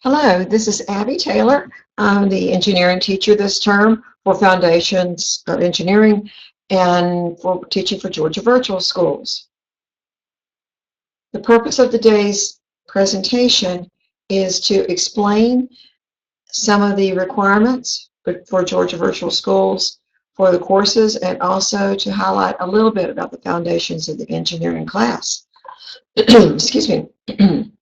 Hello, this is Abbie Taylor. I'm the engineering teacher this term for Foundations of Engineering and for teaching for Georgia Virtual Schools. The purpose of today's presentation is to explain some of the requirements for Georgia Virtual Schools for the courses and also to highlight a little bit about the foundations of the engineering class. Excuse me.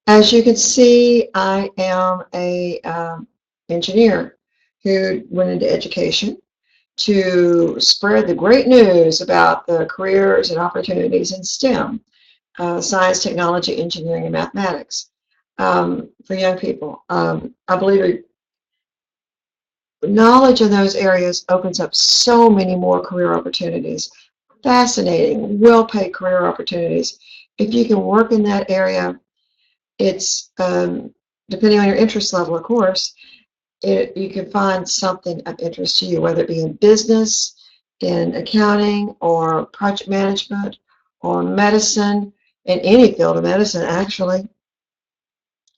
As you can see, I am a engineer who went into education to spread the great news about the careers and opportunities in STEM, science, technology, engineering, and mathematics for young people. I believe knowledge in those areas opens up so many more career opportunities, fascinating, well-paid career opportunities. If you can work in that area, it's depending on your interest level, of course, you can find something of interest to you, whether it be in business, in accounting, or project management, or medicine, in any field of medicine, actually,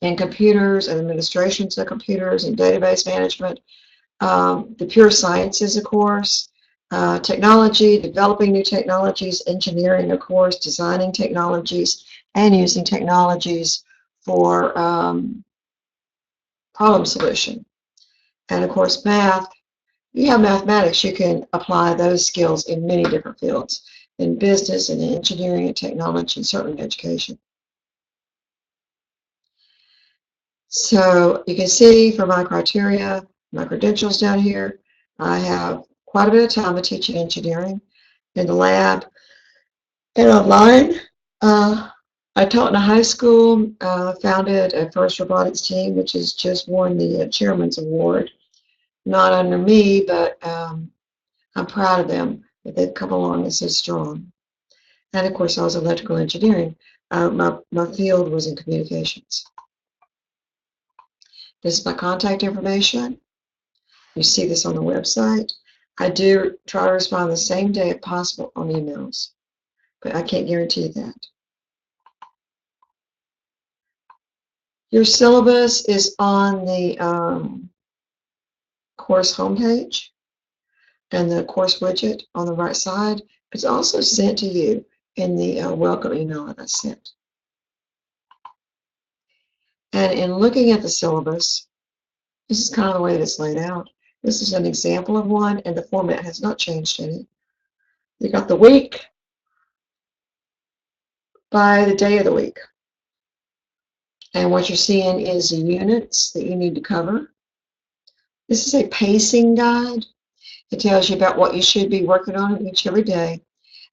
in computers and administrations of computers and database management, the pure sciences, of course, technology, developing new technologies, engineering, of course, designing technologies, and using technologies for problem solution. And of course, math, you have mathematics, you can apply those skills in many different fields, in business and engineering and technology, and certainly in education. So you can see from my criteria, my credentials down here, I have quite a bit of time of teaching engineering in the lab and online. I taught in a high school, founded a first robotics team, which has just won the Chairman's Award. Not under me, but I'm proud of them that they've come along and so strong. And of course, I was electrical engineering. My field was in communications. This is my contact information. You see this on the website. I do try to respond the same day if possible on emails, but I can't guarantee that. Your syllabus is on the course homepage and the course widget on the right side. It's also sent to you in the welcome email that I sent. And in looking at the syllabus, this is kind of the way it's laid out. This is an example of one, and the format has not changed any. You got the week by the day of the week. And what you're seeing is the units that you need to cover. This is a pacing guide. It tells you about what you should be working on each every day.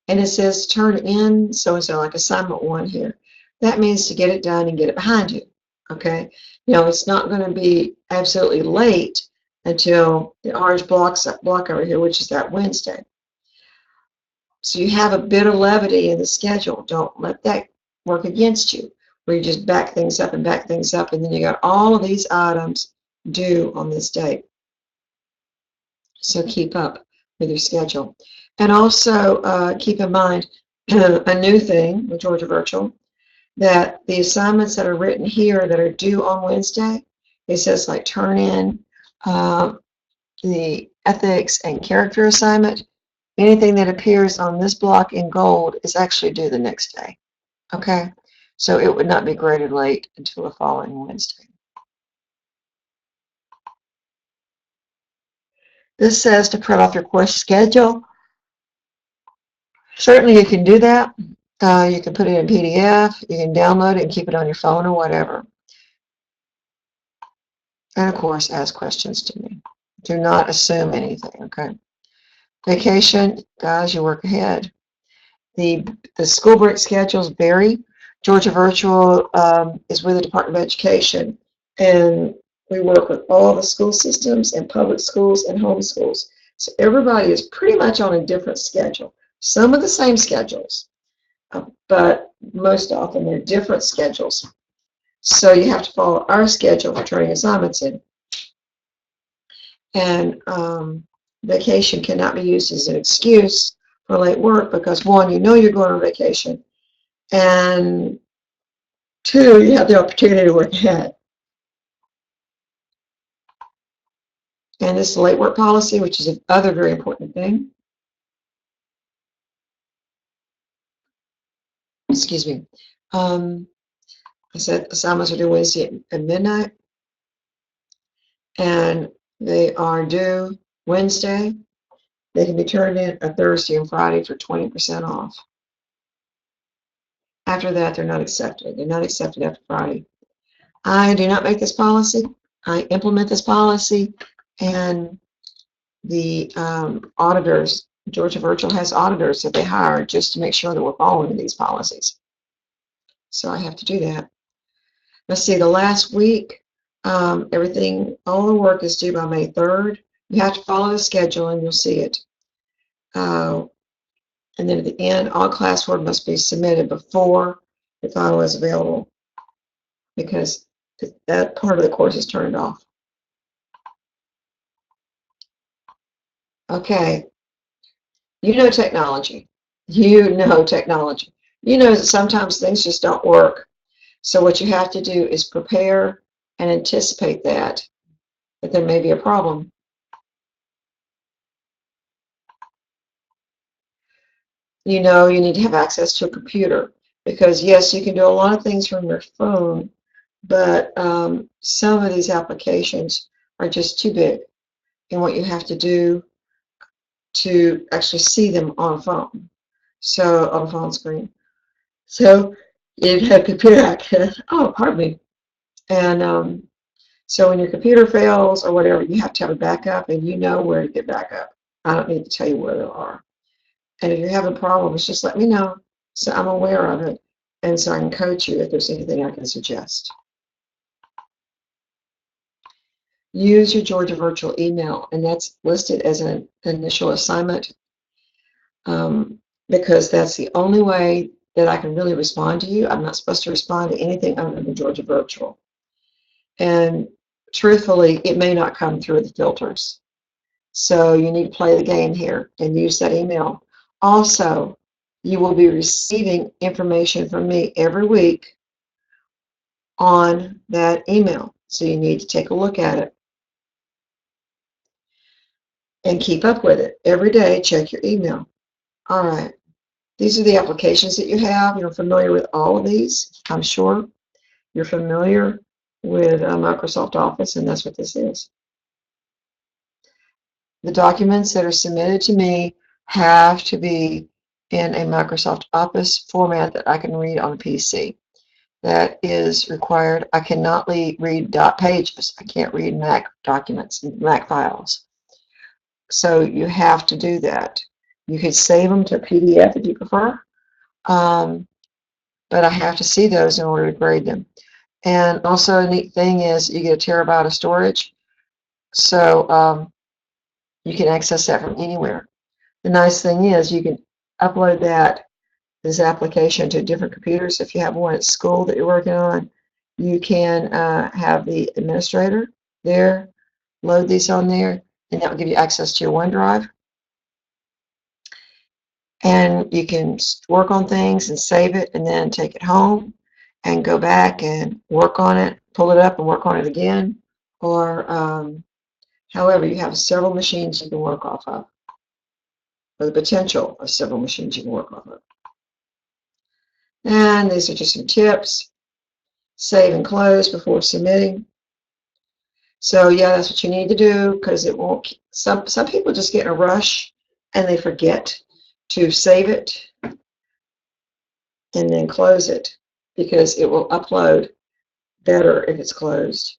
And it says turn in so-and-so, like assignment 1 here. That means to get it done and get it behind you. Okay? It's not going to be absolutely late until the orange block over here, which is that Wednesday. So you have a bit of levity in the schedule. Don't let that work against you, where you just back things up, and then you got all of these items due on this date. So keep up with your schedule. And also keep in mind a new thing with Georgia Virtual, that the assignments that are written here that are due on Wednesday, it says like turn in the ethics and character assignment. Anything that appears on this block in gold is actually due the next day. Okay? So it would not be graded late until the following Wednesday. This says to print off your course schedule. Certainly you can do that. You can put it in PDF, you can download it and keep it on your phone or whatever. And of course, ask questions to me. Do not assume anything, okay? Vacation, guys, you work ahead. The school break schedules vary. Georgia Virtual is with the Department of Education, and we work with all the school systems and public schools and home schools. So everybody is pretty much on a different schedule. Some of the same schedules, but most often they're different schedules. So you have to follow our schedule for turning assignments in. And vacation cannot be used as an excuse for late work because, one, you know you're going on vacation, and two, you have the opportunity to work ahead. And this late work policy, which is another very important thing. Excuse me. I said assignments are due Wednesday at midnight, and they are due Wednesday. They can be turned in on Thursday and Friday for 20% off. After that, they're not accepted. They're not accepted after Friday. I do not make this policy. I implement this policy, and the auditors, Georgia Virtual has auditors that they hire just to make sure that we're following these policies. So I have to do that. Let's see, the last week, everything, all the work is due by May 3rd. You have to follow the schedule and you'll see it. And then at the end, all classwork must be submitted before the final is available, because that part of the course is turned off. Okay, you know technology. You know technology. You know that sometimes things just don't work. So what you have to do is prepare and anticipate that there may be a problem. You know you need to have access to a computer, because yes, you can do a lot of things from your phone, but some of these applications are just too big, and what you have to do to actually see them on a phone, so on a phone screen. So you have computer access. Oh, pardon me. And so when your computer fails or whatever, you have to have a backup, and you know where to get backup. I don't need to tell you where there are. And if you're having problems, just let me know so I'm aware of it, and so I can coach you if there's anything I can suggest. Use your Georgia Virtual email, and that's listed as an initial assignment, because that's the only way that I can really respond to you. I'm not supposed to respond to anything other than Georgia Virtual. And truthfully, it may not come through the filters. So you need to play the game here and use that email. Also, you will be receiving information from me every week on that email. So you need to take a look at it and keep up with it. Every day, check your email. All right. These are the applications that you have. You're familiar with all of these, I'm sure. You're familiar with Microsoft Office, and that's what this is. The documents that are submitted to me have to be in a Microsoft Office format that I can read on a PC. That is required. I cannot read dot pages. I can't read Mac documents, Mac files. So you have to do that. You could save them to PDF if you prefer, but I have to see those in order to grade them. And also a neat thing is you get a terabyte of storage, so you can access that from anywhere. The nice thing is you can upload this application to different computers. If you have one at school that you're working on, you can have the administrator there load these on there, and that will give you access to your OneDrive. And you can work on things and save it and then take it home and go back and work on it, pull it up and work on it again. Or however, you have several machines you can work off of, or the potential of several machines you can work off of. And these are just some tips. Save and close before submitting. So yeah, that's what you need to do, because it won't. Some people just get in a rush and they forget to save it and then close it, because it will upload better if it's closed.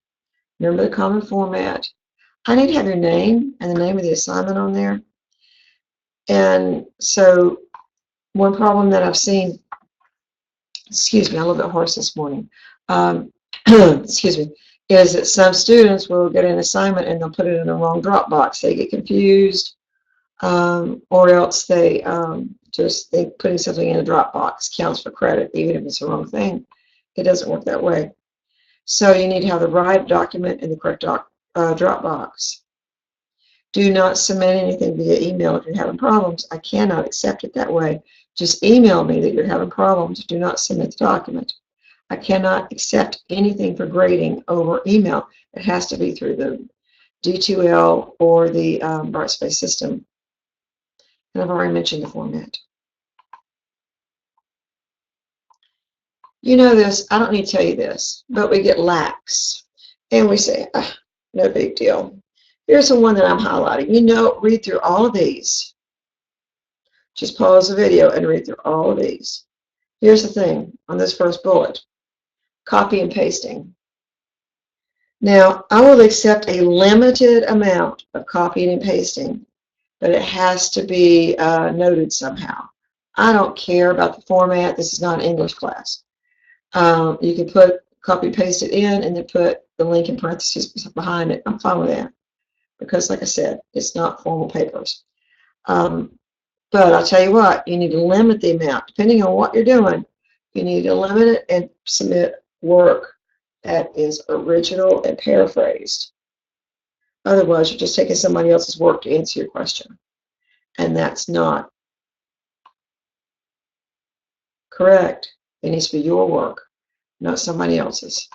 Remember the common format. I need to have your name and the name of the assignment on there. And so one problem that I've seen, excuse me, I'm a little bit hoarse this morning, excuse me, is that some students will get an assignment and they'll put it in the wrong Dropbox. They get confused, or else they just think putting something in a Dropbox counts for credit, even if it's the wrong thing. It doesn't work that way. So you need to have the right document in the correct Dropbox. Do not submit anything via email if you're having problems. I cannot accept it that way. Just email me that you're having problems. Do not submit the document. I cannot accept anything for grading over email. It has to be through D2L, or the Brightspace system. And I've already mentioned the format. You know this, I don't need to tell you this, but we get lax. And we say, ah, no big deal. Here's the one that I'm highlighting. You know, read through all of these. Just pause the video and read through all of these. Here's the thing on this first bullet, copy and pasting. Now, I will accept a limited amount of copying and pasting, but it has to be noted somehow. I don't care about the format. This is not an English class. You can put copy paste it in and then put the link in parentheses behind it. I'm fine with that because, like I said, it's not formal papers. But I'll tell you what, you need to limit the amount. Depending on what you're doing, you need to limit it and submit work that is original and paraphrased. Otherwise, you're just taking somebody else's work to answer your question. And that's not correct. It needs to be your work, not somebody else's.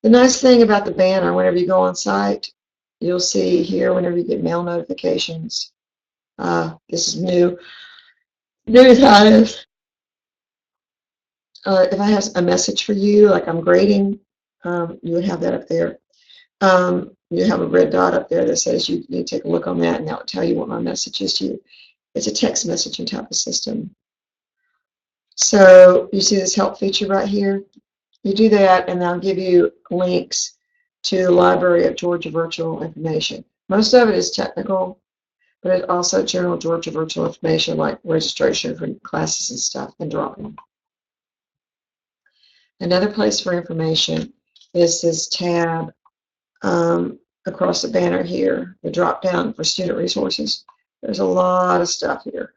The nice thing about the banner, whenever you go on site, you'll see here whenever you get mail notifications. This is new. Newsletters. If I have a message for you, like I'm grading, you would have that up there. You have a red dot up there that says you need to take a look on that, and that will tell you what my message is to you. It's a text messaging type of system. So you see this help feature right here? You do that, and they'll give you links to the Library of Georgia Virtual Information. Most of it is technical, but it's also general Georgia virtual information like registration for classes and stuff and dropping. Another place for information is this tab across the banner here, the drop down for student resources. There's a lot of stuff here.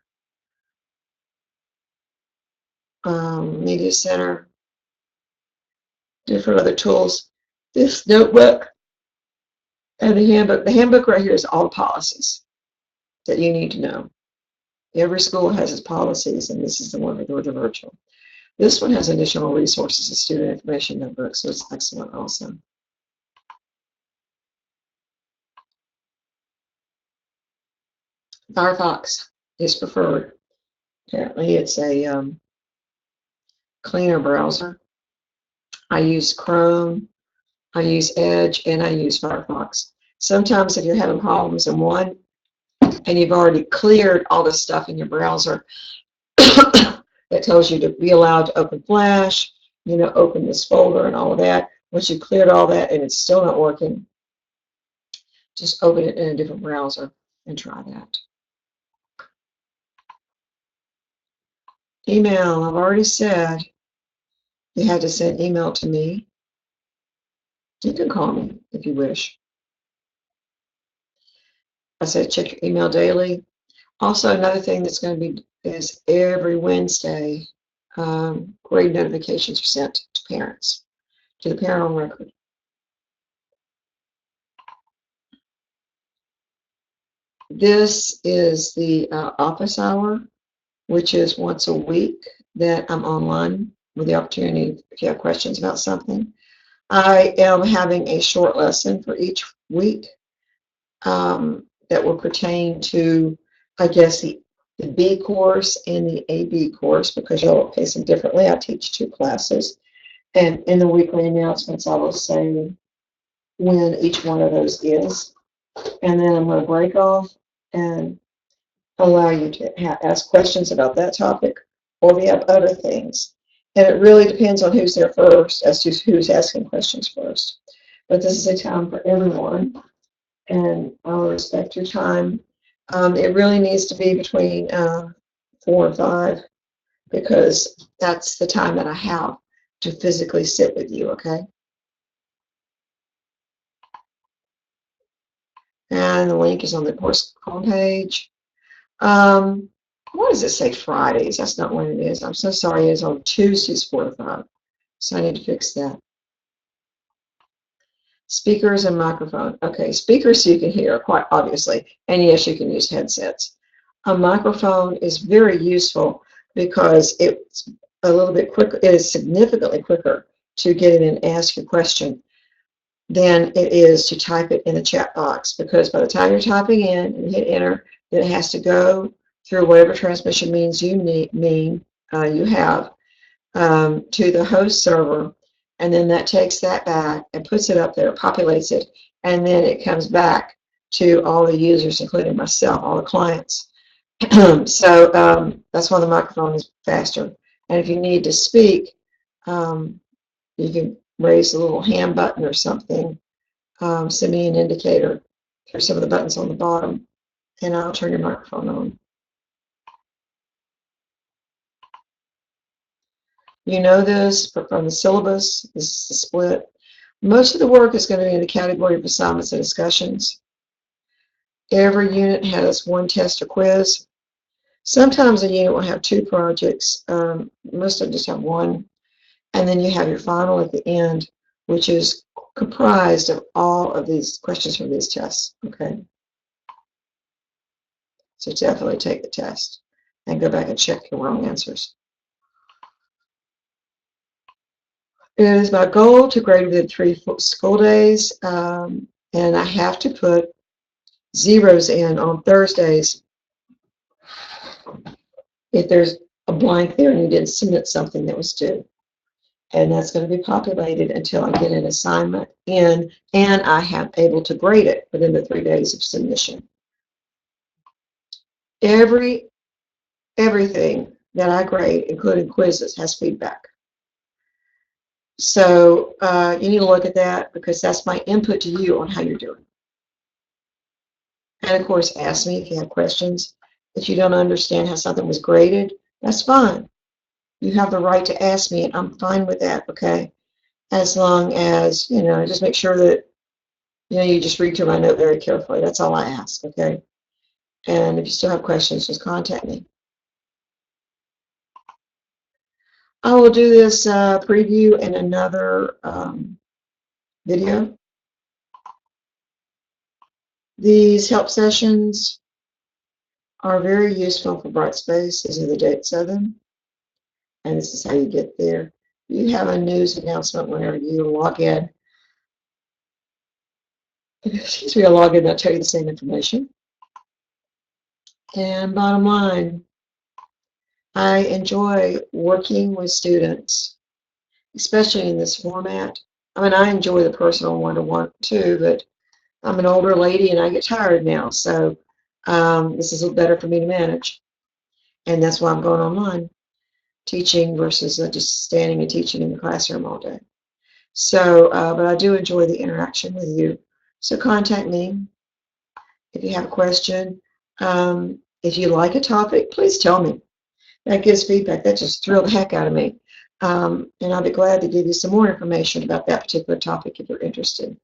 Media Center, different other tools. This notebook and the handbook. The handbook right here is all policies that you need to know. Every school has its policies, and this is the one for Georgia Virtual. This one has additional resources and student information notebook, so it's excellent also. Firefox is preferred. Apparently, it's a cleaner browser. I use Chrome, I use Edge, and I use Firefox. Sometimes if you're having problems in one and you've already cleared all the stuff in your browser that tells you to be allowed to open Flash, you know, open this folder and all of that. Once you've cleared all that and it's still not working, just open it in a different browser and try that. Email, I've already said you had to send email to me. You can call me if you wish. I said check your email daily. Also, another thing that's going to be is every Wednesday, grade notifications are sent to parents, to the parent on record. This is the office hour, which is once a week that I'm online with the opportunity if you have questions about something. I am having a short lesson for each week that will pertain to, I guess, the B course and the AB course, because you'll pace them differently. I teach 2 classes, and in the weekly announcements I will say when each one of those is, and then I'm going to break off and allow you to ask questions about that topic, or we have other things. And it really depends on who's there first as to who's asking questions first. But this is a time for everyone, and I'll respect your time. It really needs to be between 4 and 5, because that's the time that I have to physically sit with you, okay? And the link is on the course homepage. What does it say Fridays? That's not what it is. I'm so sorry. It's on Tuesdays 4 to 5. So I need to fix that. Speakers and microphone. Okay, speakers so you can hear, quite obviously. And yes, you can use headsets. A microphone is very useful because it's a little bit quicker. It is significantly quicker to get in and ask your question than it is to type it in the chat box, because by the time you're typing in and hit enter, then it has to go through whatever transmission means you have to the host server, and then that takes that back and puts it up there, populates it, and then it comes back to all the users, including myself, all the clients. So that's why the microphone is faster. And if you need to speak, you can raise the little hand button or something, send me an indicator through some of the buttons on the bottom, and I'll turn your microphone on. You know this from the syllabus. This is the split. Most of the work is going to be in the category of assignments and discussions. Every unit has one test or quiz. Sometimes a unit will have two projects. Most of them just have one. And then you have your final at the end, which is comprised of all of these questions from these tests. Okay. So definitely take the test and go back and check your wrong answers. It is my goal to grade within 3 school days, and I have to put zeros in on Thursdays if there's a blank there and you didn't submit something that was due. And that's going to be populated until I get an assignment in and I have able to grade it within the 3 days of submission. Everything that I grade, including quizzes, has feedback. So you need to look at that, because that's my input to you on how you're doing. And of course, ask me if you have questions. If you don't understand how something was graded, that's fine. You have the right to ask me, and I'm fine with that, okay? As long as, just make sure that, you just read through my note very carefully. That's all I ask, okay? And if you still have questions, just contact me. I will do this preview in another video. These help sessions are very useful for Brightspace. These are the dates of them, and this is how you get there. You have a news announcement whenever you log in. Excuse me, I'll log in, I'll tell you the same information. And bottom line, I enjoy working with students, especially in this format. I mean, I enjoy the personal one-to-one too, but I'm an older lady and I get tired now, so this is better for me to manage. And that's why I'm going online, teaching versus just standing and teaching in the classroom all day. So, but I do enjoy the interaction with you. So contact me if you have a question. If you like a topic, please tell me. That gives feedback. That just thrilled the heck out of me. And I'll be glad to give you some more information about that particular topic if you're interested.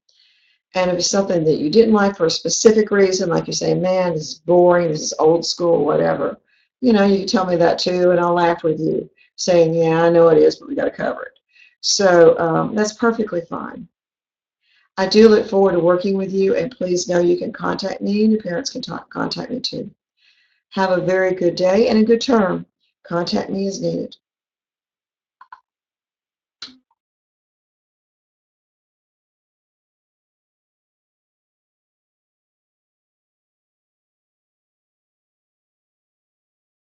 And if it's something that you didn't like for a specific reason, like you say, man, this is boring, this is old school, whatever, you can tell me that too, and I'll laugh with you, saying, yeah, I know it is, but we got to cover it. So that's perfectly fine. I do look forward to working with you, and please know you can contact me, and your parents can contact me too. Have a very good day and a good term. Contact me as needed.